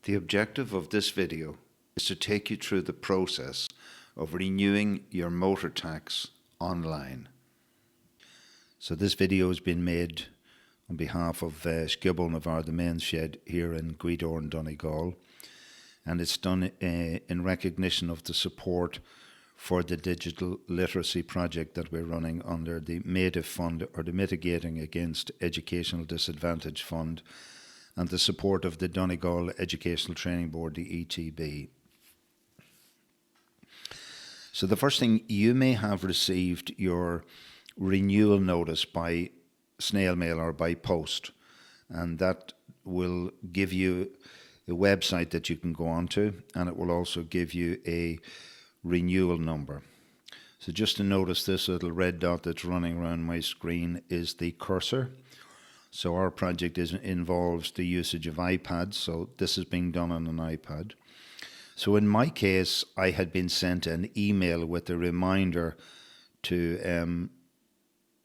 The objective of this video is to take you through the process of renewing your motor tax online. So this video has been made on behalf of Scioból, the main shed here in Gaoth, Donegal, and it's done in recognition of the support for the Digital Literacy project that we're running under the MAEDF fund, or the Mitigating Against Educational Disadvantage Fund, and the support of the Donegal Educational Training Board, the ETB. So the first thing, you may have received your renewal notice by snail mail or by post, and that will give you a website that you can go onto, and it will also give you a renewal number. So just to notice, this little red dot that's running around my screen is the cursor. So our project involves the usage of iPads, so this is being done on an iPad. So in my case, I had been sent an email with a reminder to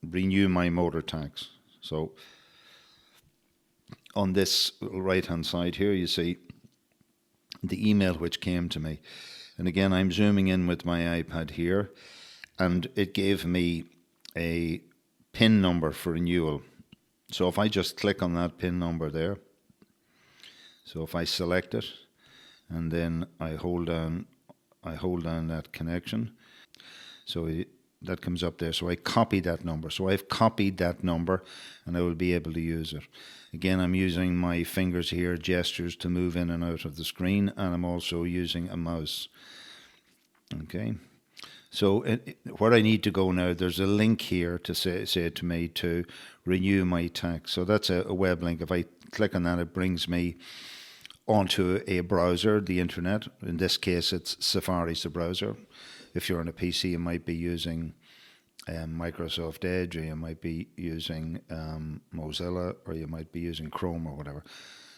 renew my motor tax. So on this right hand side here, you see the email which came to me. And again, I'm zooming in with my iPad here, and it gave me a PIN number for renewal. So if I just click on that PIN number there, so if I select it and then I hold down that connection, so that comes up there. So I copy that number. So I've copied that number and I will be able to use it. Again, I'm using my fingers here, gestures, to move in and out of the screen, and I'm also using a mouse. Okay. So where I need to go now, there's a link here to say to me to renew my tax. So that's a web link. If I click on that, it brings me onto a browser, the internet. In this case, it's Safari's the browser. If you're on a PC, you might be using Microsoft Edge, or you might be using Mozilla, or you might be using Chrome or whatever.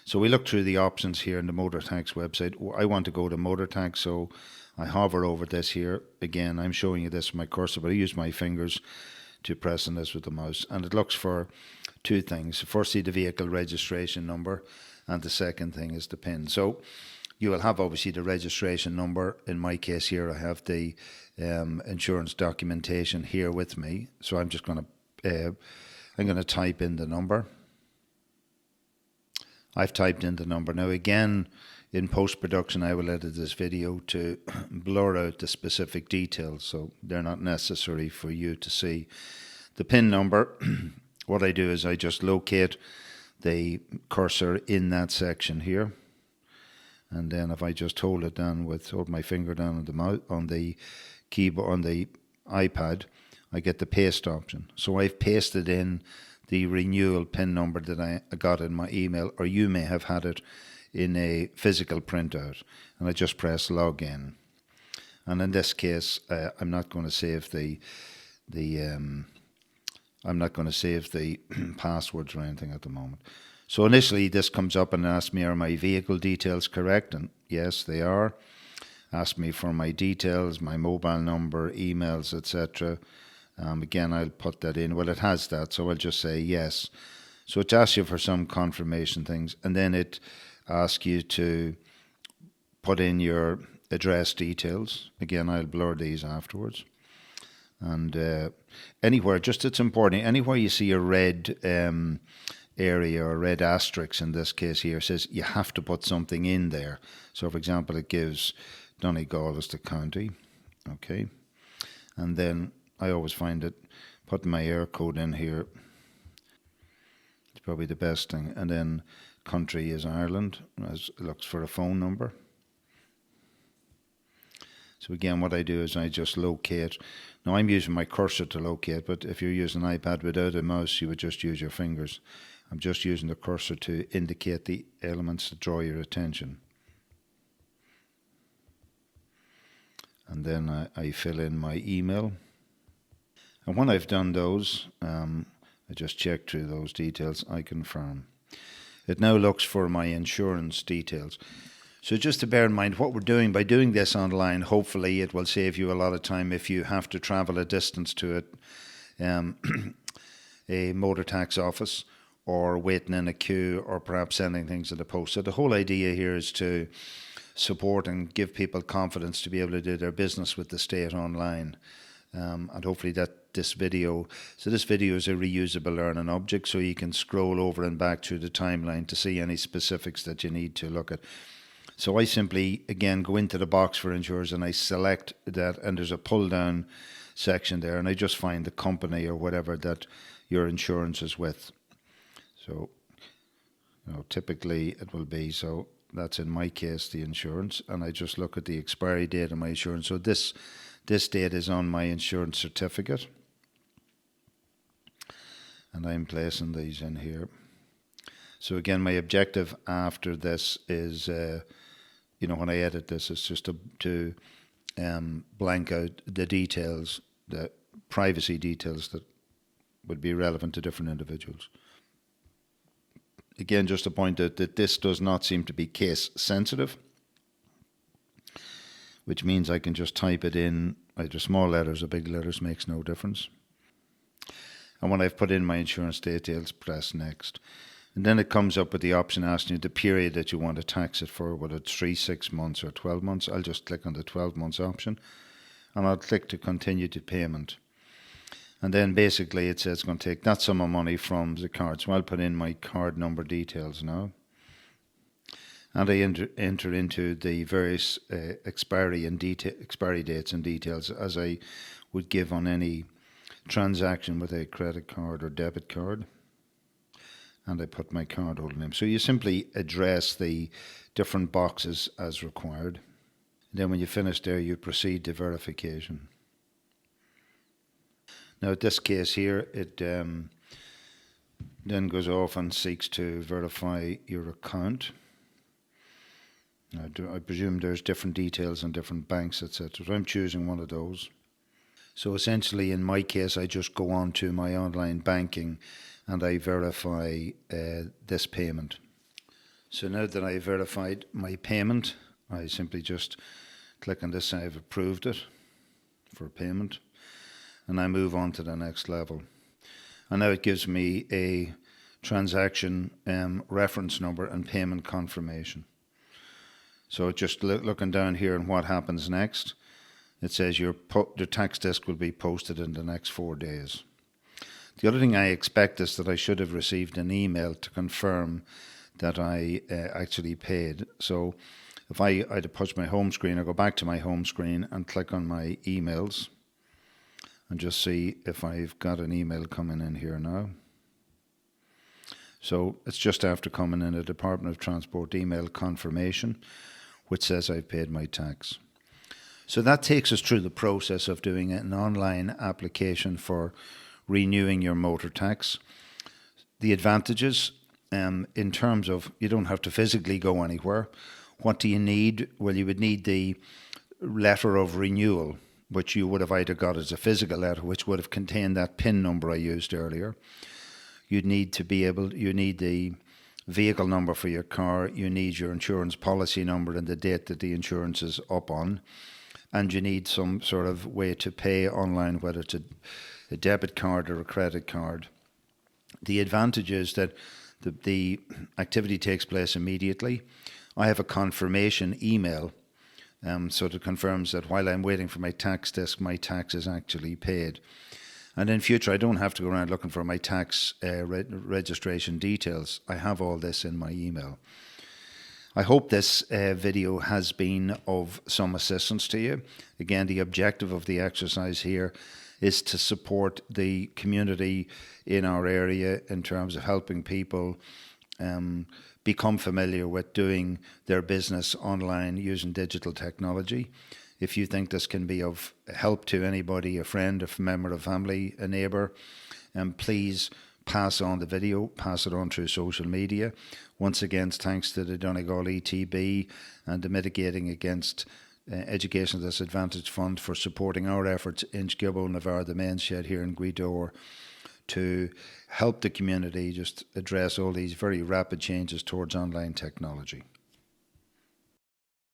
So we look through the options here in the motor tax website. I want to go to motor tax, so I hover over this here. Again, I'm showing you this with my cursor, but I use my fingers to press on this with the mouse. And it looks for two things. Firstly, the vehicle registration number, and the second thing is the PIN. So you will have obviously the registration number. In my case here, I have the insurance documentation here with me. So I'm just going to type in the number. I've typed in the number. Now again, in post-production, I will edit this video to blur out the specific details, so they're not necessary for you to see. The PIN number, what I do is I just locate the cursor in that section here, and then if I just hold my finger down on the keyboard, on the iPad, I get the paste option. So I've pasted in the renewal PIN number that I got in my email, or you may have had it in a physical printout, and I just press login. And in this case, I'm not going to save the passwords or anything at the moment. So initially, this comes up and asks me, are my vehicle details correct? And yes, they are. Ask me for my details, my mobile number, emails, etc. Again, I'll put that in. Well, it has that, so I'll just say yes. So it asks you for some confirmation things, and then it asks you to put in your address details. Again, I'll blur these afterwards. And anywhere, it's important, anywhere you see a red area or a red asterisk, in this case here, says you have to put something in there. So for example, it gives Donegal as the county. Okay. And then I always find it, putting my air code in here, it's probably the best thing. And then country is Ireland, as it looks for a phone number. So again, what I do is I just locate. Now I'm using my cursor to locate, but if you're using an iPad without a mouse, you would just use your fingers. I'm just using the cursor to indicate the elements that draw your attention. And then I fill in my email. And when I've done those, I just check through those details, I confirm. It now looks for my insurance details. So just to bear in mind what we're doing, by doing this online, hopefully it will save you a lot of time if you have to travel a distance to a motor tax office, or waiting in a queue, or perhaps sending things in the post. So the whole idea here is to support and give people confidence to be able to do their business with the state online. And hopefully this video is a reusable learning object, so you can scroll over and back through the timeline to see any specifics that you need to look at. So I simply, again, go into the box for insurers and I select that, and there's a pull down section there, and I just find the company or whatever that your insurance is with. So, typically it will be, so that's in my case the insurance, and I just look at the expiry date of my insurance. So this date is on my insurance certificate, and I'm placing these in here. So again, my objective after this is, when I edit this, is just to blank out the details, the privacy details that would be relevant to different individuals. Again, just to point out that this does not seem to be case sensitive, which means I can just type it in, either small letters or big letters, makes no difference. And when I've put in my insurance details, press next. And then it comes up with the option asking you the period that you want to tax it for, whether it's 3, 6 months or 12 months. I'll just click on the 12 months option, and I'll click to continue to payment. And then basically it says it's going to take that sum of money from the card. So I'll put in my card number details now. And I enter into the various expiry dates and details as I would give on any transaction with a credit card or debit card. And I put my cardholder name. So you simply address the different boxes as required. Then when you finish there, you proceed to verification. Now, in this case here, it then goes off and seeks to verify your account. Now, I presume there's different details on different banks, etc. So I'm choosing one of those. So essentially, in my case, I just go on to my online banking and I verify this payment. So now that I've verified my payment, I simply just click on this, I've approved it for payment. And I move on to the next level. And now it gives me a transaction reference number and payment confirmation. So just looking down here and what happens next, it says the tax disc will be posted in the next 4 days. The other thing I expect is that I should have received an email to confirm that I actually paid. So if I either push my home screen or go back to my home screen and click on my emails, and just see if I've got an email coming in here now. So it's just after coming in a Department of Transport email confirmation, which says I've paid my tax. So that takes us through the process of doing an online application for renewing your motor tax. The advantages in terms of you don't have to physically go anywhere. What do you need? Well, you would need the letter of renewal, which you would have either got as a physical letter, which would have contained that PIN number I used earlier. You need the vehicle number for your car, you need your insurance policy number and the date that the insurance is up on, and you need some sort of way to pay online, whether it's a debit card or a credit card. The advantage is that the activity takes place immediately. I have a confirmation email, so it confirms that while I'm waiting for my tax disc, my tax is actually paid. And in future, I don't have to go around looking for my tax registration details. I have all this in my email. I hope this video has been of some assistance to you. Again, the objective of the exercise here is to support the community in our area in terms of helping people become familiar with doing their business online using digital technology. If you think this can be of help to anybody, a friend, a member of family, a neighbour, please pass on the video, pass it on through social media. Once again, thanks to the Donegal ETB and the Mitigating Against Educational Disadvantage Fund for supporting our efforts in Scioból, Navarre, the main shed here in Gaoth, to help the community just address all these very rapid changes towards online technology.